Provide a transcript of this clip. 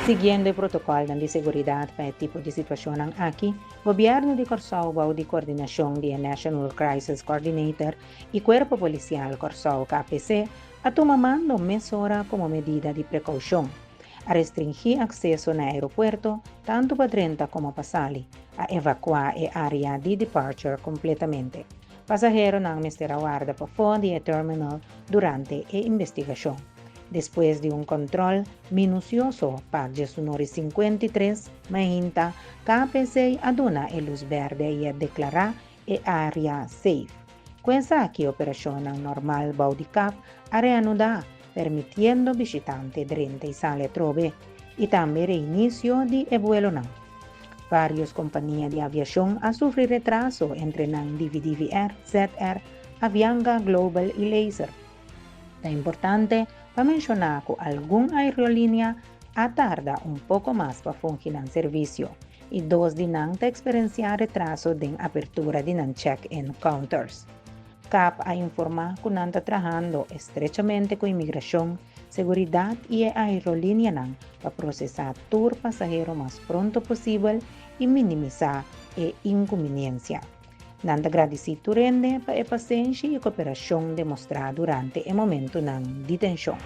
Siguiendo el protocolo de seguridad para el tipo de situación aquí, Gobierno de Corsao bajo de coordinación de National Crisis Coordinator y Cuerpo Policial Corsao KPC a tomando mesura como medida de precaución, a restringir acceso no aeropuerto tanto para 30 como para Sali, a evacuar el área de departure completamente. Pasajeros não mester aguarda para fora do terminal durante a investigação. Después de un control minucioso, páginas 53, Mahinta, KPC aduna e luz verde e declarar e área safe. Questa aqui operación normal Baudicap a reanudar, permitiendo visitantes de y sale trove y también reinicio de vuelo. Varias compañías de aviación han sufrido retraso entre DVDVR, ZR, Avianca, Global y Laser. Es importante para mencionar que alguna aerolínea tarda un poco más para funcionar el servicio y dos de nanta experienciar retraso de apertura de check-in counters. CAP ha informado que está trabajando estrechamente con inmigración, seguridad y aerolínea para procesar tour pasajero más pronto posible y minimizar inconveniencia. Nanda agradecido rende para a paciência e cooperação demonstrada durante o momento de detenção.